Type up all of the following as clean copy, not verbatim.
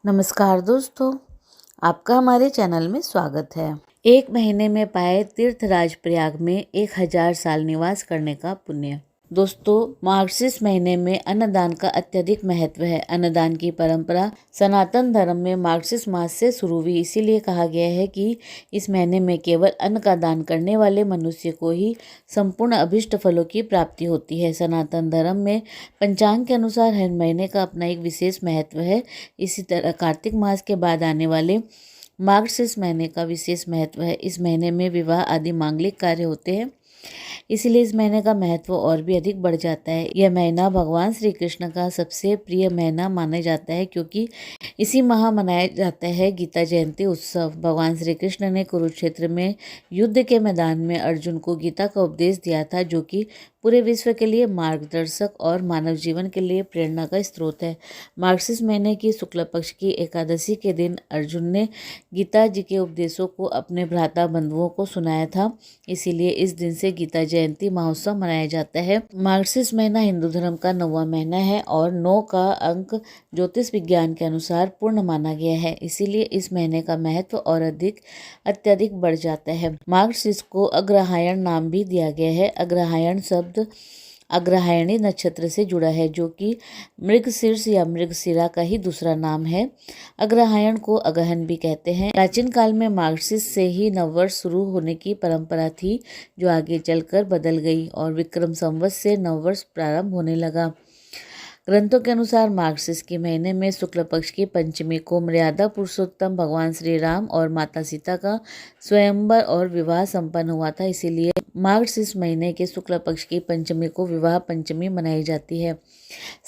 नमस्कार दोस्तों, आपका हमारे चैनल में स्वागत है। एक महीने में पाए तीर्थराज प्रयाग में 1000 साल निवास करने का पुण्य। दोस्तों, मार्गशीर्ष महीने में अन्नदान का अत्यधिक महत्व है। अन्नदान की परंपरा सनातन धर्म में मार्गशीर्ष मास से शुरू हुई। इसीलिए कहा गया है कि इस महीने में केवल अन्न का दान करने वाले मनुष्य को ही संपूर्ण अभिष्ट फलों की प्राप्ति होती है। सनातन धर्म में पंचांग के अनुसार हर महीने का अपना एक विशेष महत्व है। इसी तरह कार्तिक मास के बाद आने वाले मार्गशीर्ष महीने का विशेष महत्व है। इस महीने में विवाह आदि मांगलिक कार्य होते हैं, इसीलिए इस महीने का महत्व और भी अधिक बढ़ जाता है। यह महीना भगवान श्री कृष्ण का सबसे प्रिय महीना माना जाता है, क्योंकि इसी माह मनाया जाता है गीता जयंती उत्सव। भगवान श्री कृष्ण ने कुरुक्षेत्र में युद्ध के मैदान में अर्जुन को गीता का उपदेश दिया था, जो कि पूरे विश्व के लिए मार्गदर्शक और मानव जीवन के लिए प्रेरणा का स्रोत है। मार्गशीर्ष महीने की शुक्ल पक्ष की एकादशी के दिन अर्जुन ने गीता जी के उपदेशों को अपने भ्राता बंधुओं को सुनाया था। इसीलिए इस दिन से गीता जयंती महोत्सव मनाया जाता है। मार्गशीर्ष महीना हिंदू धर्म का 9वां महीना है और 9 का अंक ज्योतिष विज्ञान के अनुसार पूर्ण माना गया है। इसीलिए इस महीने का महत्व और अत्यधिक बढ़ जाता है। मार्गशीर्ष को अग्रहायण नाम भी दिया गया है। अग्रहायण शब्द अग्रहायणी नक्षत्र से जुड़ा है, जो कि मृगशीर्ष या मृगशिरा का ही दूसरा नाम है। अग्रहायण को अगहन भी कहते हैं। प्राचीन काल में मार्गशीर्ष से ही नववर्ष शुरू होने की परंपरा थी, जो आगे चलकर बदल गई और विक्रम संवत से नववर्ष प्रारंभ होने लगा। ग्रंथों के अनुसार मार्गशीर्ष के महीने में शुक्ल पक्ष की पंचमी को मर्यादा पुरुषोत्तम भगवान श्री राम और माता सीता का स्वयंवर और विवाह संपन्न हुआ था। इसीलिए मार्गशीर्ष महीने के शुक्ल पक्ष की पंचमी को विवाह पंचमी मनाई जाती है।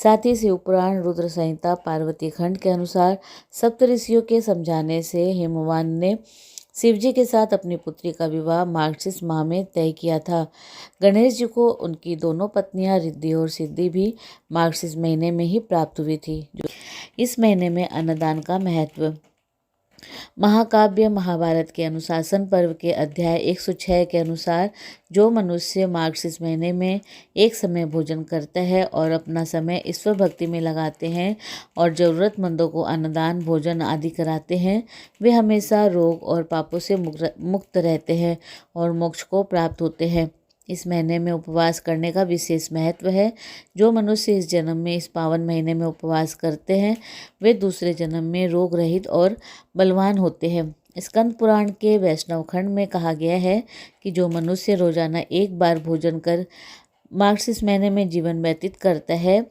साथ ही शिव पुराण रुद्र संहिता पार्वती खंड के अनुसार सप्त ऋषियों के समझाने से हिमवान ने शिवजी के साथ अपनी पुत्री का विवाह मार्गशीर्ष माह में तय किया था। गणेश जी को उनकी दोनों पत्नियां रिद्धि और सिद्धि भी मार्गशीर्ष महीने में ही प्राप्त हुई थी। इस महीने में अन्नदान का महत्व। महाकाव्य महाभारत के अनुशासन पर्व के अध्याय 106 के अनुसार जो मनुष्य मार्गशीर्ष महीने में एक समय भोजन करता है और अपना समय ईश्वर भक्ति में लगाते हैं और जरूरतमंदों को अन्नदान भोजन आदि कराते हैं, वे हमेशा रोग और पापों से मुक्त रहते हैं और मोक्ष को प्राप्त होते हैं। इस महीने में उपवास करने का विशेष महत्व है। जो मनुष्य इस जन्म में इस पावन महीने में उपवास करते हैं, वे दूसरे जन्म में रोग रहित और बलवान होते हैं। स्कंद पुराण के वैष्णव खंड में कहा गया है कि जो मनुष्य रोजाना एक बार भोजन कर मार्गशीर्ष महीने में जीवन व्यतीत करता है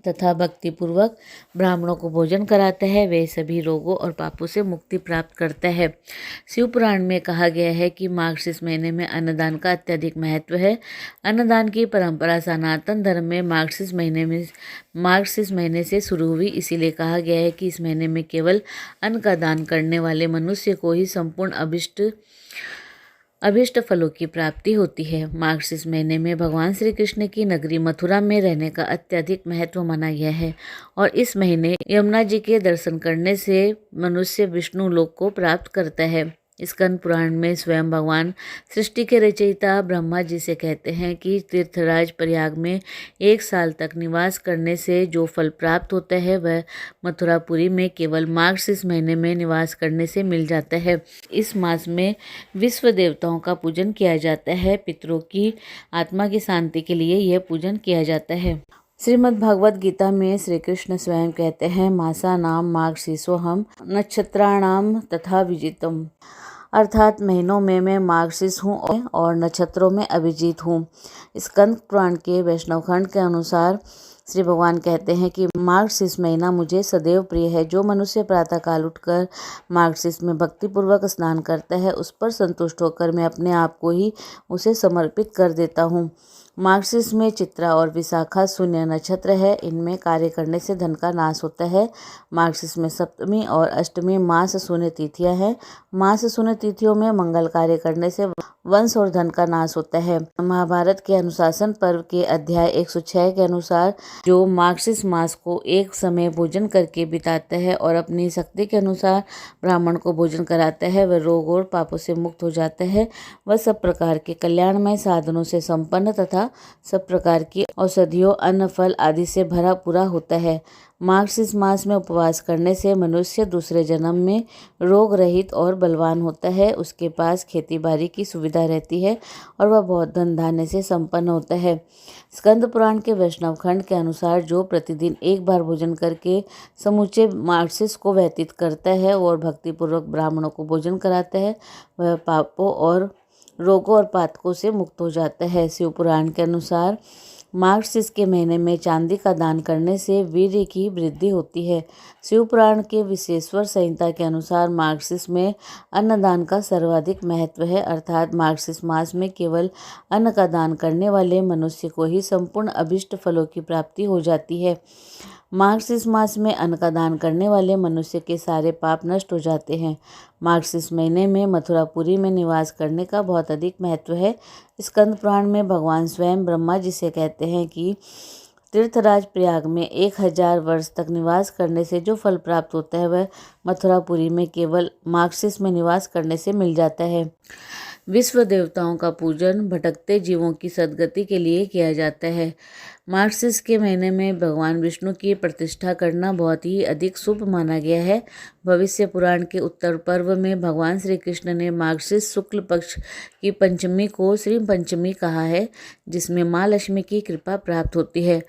तथा भक्तिपूर्वक ब्राह्मणों को भोजन कराता है, वे सभी रोगों और पापों से मुक्ति प्राप्त करता है। शिव पुराण में कहा गया है कि मार्गशीर्ष महीने में अन्नदान का अत्यधिक महत्व है। अन्नदान की परंपरा सनातन धर्म में मार्गशीर्ष महीने से शुरू हुई। इसीलिए कहा गया है कि इस महीने में केवल अन्न का दान करने वाले मनुष्य को ही संपूर्ण अभिष्ट फलों की प्राप्ति होती है। मार्गशीर्ष महीने में भगवान श्री कृष्ण की नगरी मथुरा में रहने का अत्यधिक महत्व माना गया है और इस महीने यमुना जी के दर्शन करने से मनुष्य विष्णु लोक को प्राप्त करता है। स्कंद पुराण में स्वयं भगवान सृष्टि के रचयिता ब्रह्मा जी से कहते हैं कि तीर्थराज प्रयाग में 1 साल तक निवास करने से जो फल प्राप्त होता है, वह मथुरापुरी में केवल मार्गशीर्ष महीने में निवास करने से मिल जाता है। इस मास में विश्व देवताओं का पूजन किया जाता है। पितरों की आत्मा की शांति के लिए यह पूजन किया जाता है। श्रीमद् भगवद गीता में श्री कृष्ण स्वयं कहते हैं, मासा नाम मार्गशीर्षो हम नक्षत्राणाम तथा विजितम, अर्थात महीनों में मैं मार्गशीर्ष हूँ और नक्षत्रों में अभिजीत हूँ। स्कंद पुराण के वैष्णव खंड के अनुसार श्री भगवान कहते हैं कि मार्गशीर्ष महीना मुझे सदैव प्रिय है। जो मनुष्य प्रातःकाल उठकर मार्गशीर्ष में भक्तिपूर्वक स्नान करता है, उस पर संतुष्ट होकर मैं अपने आप को ही उसे समर्पित कर देता हूँ। मार्गशीर्ष में चित्रा और विशाखा शून्य नक्षत्र है। इनमें कार्य करने से धन का नाश होता है। मार्गशीर्ष में सप्तमी और अष्टमी मास शून्य तिथियां हैं। मास शून्य तिथियों में मंगल कार्य करने से वंश और धन का नाश होता है। महाभारत के अनुशासन पर्व के अध्याय 106 के अनुसार जो मार्गशीर्ष मास को एक समय भोजन करके बिताता है और अपनी शक्ति के अनुसार ब्राह्मण को भोजन कराता है, वह रोग और पापों से मुक्त हो जाता है। वह सब प्रकार के कल्याणमय साधनों से संपन्न तथा सब प्रकार की औषधियों, अन्न, फल आदि से भरा पूरा होता है। मार्गशीर्ष मास में उपवास करने से मनुष्य दूसरे जन्म में रोग रहित और बलवान होता है। उसके पास खेती बाड़ी की सुविधा रहती है और वह बहुत धन धान्य से संपन्न होता है। स्कंद पुराण के वैष्णव खंड के अनुसार जो प्रतिदिन एक बार भोजन करके समूचे मार्गशीर्ष को व्यतीत करता है और भक्तिपूर्वक ब्राह्मणों को भोजन कराता है, वह पापों और रोगों और पातकों से मुक्त हो जाता है। शिव पुराण के अनुसार मार्गशीर्ष के महीने में चांदी का दान करने से वीर्य की वृद्धि होती है। शिव पुराण के विशेश्वर संहिता के अनुसार मार्गशीर्ष में अन्नदान का सर्वाधिक महत्व है, अर्थात मार्गशीर्ष मास में केवल अन्न का दान करने वाले मनुष्य को ही संपूर्ण अभिष्ट फलों की प्राप्ति हो जाती है। मार्गशीर्ष मास में अन्न का दान करने वाले मनुष्य के सारे पाप नष्ट हो जाते हैं। मार्गशीर्ष महीने में मथुरापुरी में निवास करने का बहुत अधिक महत्व है। स्कंद पुराण में भगवान स्वयं ब्रह्मा जी से कहते हैं कि तीर्थराज प्रयाग में 1000 वर्ष तक निवास करने से जो फल प्राप्त होता है वह मथुरापुरी में केवल मार्गशीर्ष में निवास करने से मिल जाता है। विश्व देवताओं का पूजन भटकते जीवों की सद्गति के लिए किया जाता है। मार्गशीर्ष के महीने में भगवान विष्णु की प्रतिष्ठा करना बहुत ही अधिक शुभ माना गया है। भविष्य पुराण के उत्तर पर्व में भगवान श्री कृष्ण ने मार्गशीर्ष शुक्ल पक्ष की पंचमी को श्री पंचमी कहा है, जिसमें माँ लक्ष्मी की कृपा प्राप्त होती है।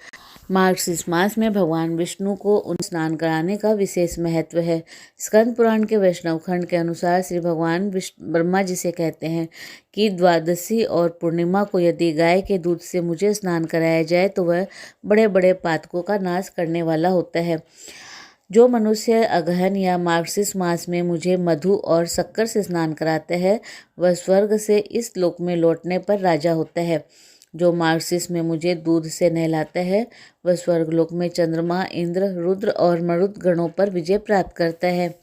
मार्गशीर्ष मास में भगवान विष्णु को स्नान कराने का विशेष महत्व है। स्कंद पुराण के वैष्णव खंड के अनुसार श्री भगवान ब्रह्मा जी से कहते हैं कि द्वादशी और पूर्णिमा को यदि गाय के दूध से मुझे स्नान कराया जाए तो वह बड़े बड़े पातकों का नाश करने वाला होता है। जो मनुष्य अगहन या मार्गशीर्ष मास में मुझे मधु और शक्कर से स्नान कराते हैं वह स्वर्ग से इस लोक में लौटने पर राजा होता है। जो मार्गशीर्ष में मुझे दूध से नहलाता है वह स्वर्गलोक में चंद्रमा, इंद्र, रुद्र और मरुत गणों पर विजय प्राप्त करता है।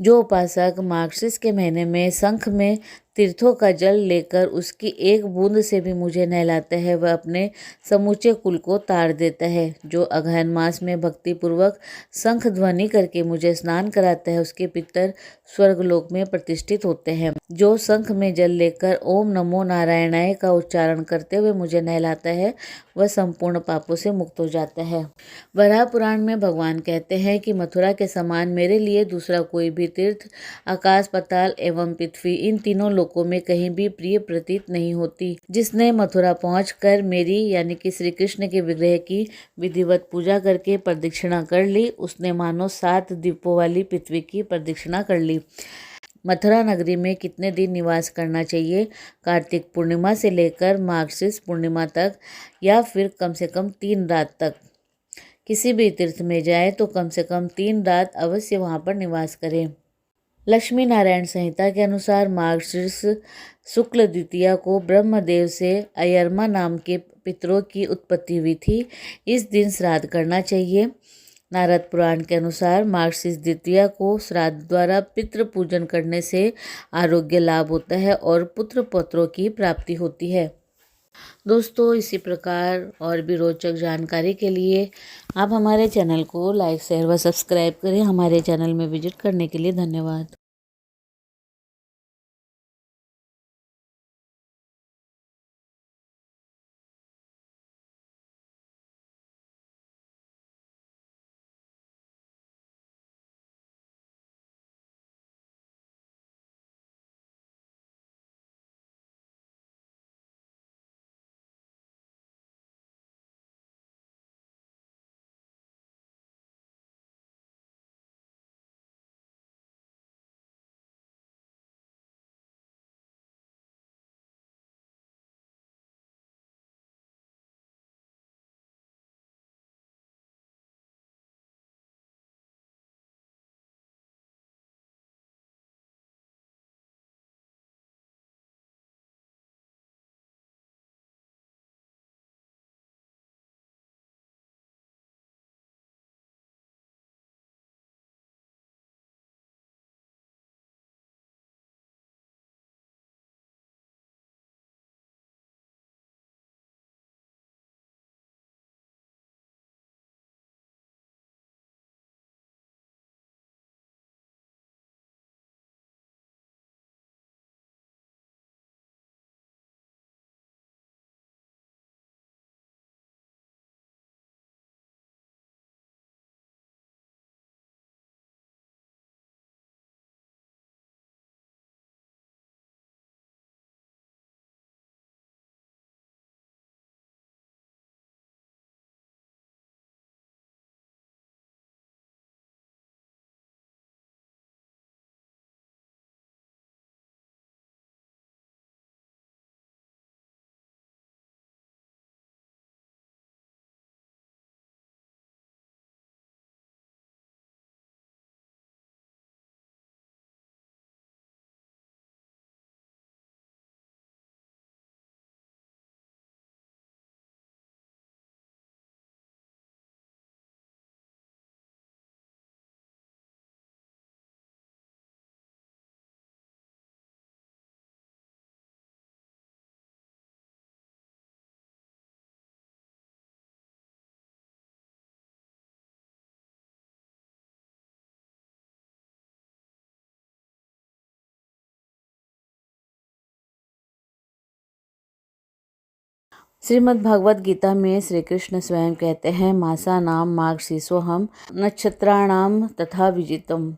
जो उपासक मार्गशीर्ष के महीने में शंख में तीर्थों का जल लेकर उसकी एक बूंद से भी मुझे नहलाता है वह अपने समूचे कुल को तार देता है। जो अगहन मास में भक्तिपूर्वक शंख ध्वनि करके मुझे स्नान कराता है उसके पितर स्वर्गलोक में प्रतिष्ठित होते हैं। जो शंख में जल लेकर ओम नमो नारायणाय का उच्चारण करते हुए मुझे नहलाता है वह संपूर्ण पापों से मुक्त हो जाता है। वराह पुराण में भगवान कहते हैं कि मथुरा के समान मेरे लिए दूसरा कोई भी तीर्थ आकाश, पाताल एवं पृथ्वी इन तीनों लोकों में कहीं भी प्रिय प्रतीत नहीं होती। जिसने मथुरा पहुंचकर मेरी यानी कि श्री कृष्ण के विग्रह की विधिवत पूजा करके प्रदक्षिणा कर ली उसने मानो 7 द्वीपों वाली पृथ्वी की प्रदक्षिणा कर ली। मथुरा नगरी में कितने दिन निवास करना चाहिए? कार्तिक पूर्णिमा से लेकर मार्गशीर्ष पूर्णिमा तक या फिर कम से कम 3 रात तक। किसी भी तीर्थ में जाए तो कम से कम 3 रात अवश्य वहां पर निवास करें। लक्ष्मी नारायण संहिता के अनुसार मार्गशीर्ष शुक्ल द्वितीया को ब्रह्मदेव से अयरमा नाम के पितरों की उत्पत्ति हुई थी। इस दिन श्राद्ध करना चाहिए। नारद पुराण के अनुसार मार्गशीर्ष द्वितीया को श्राद्ध द्वारा पितृ पूजन करने से आरोग्य लाभ होता है और पुत्र पौत्रों की प्राप्ति होती है। दोस्तों, इसी प्रकार और भी रोचक जानकारी के लिए आप हमारे चैनल को लाइक, शेयर व सब्सक्राइब करें। हमारे चैनल में विजिट करने के लिए धन्यवाद। श्रीमद् भागवत गीता में श्री कृष्ण स्वयं कहते हैं, मासा नाम मार्गशीर्षोऽहम् नक्षत्राणाम तथा विजितम।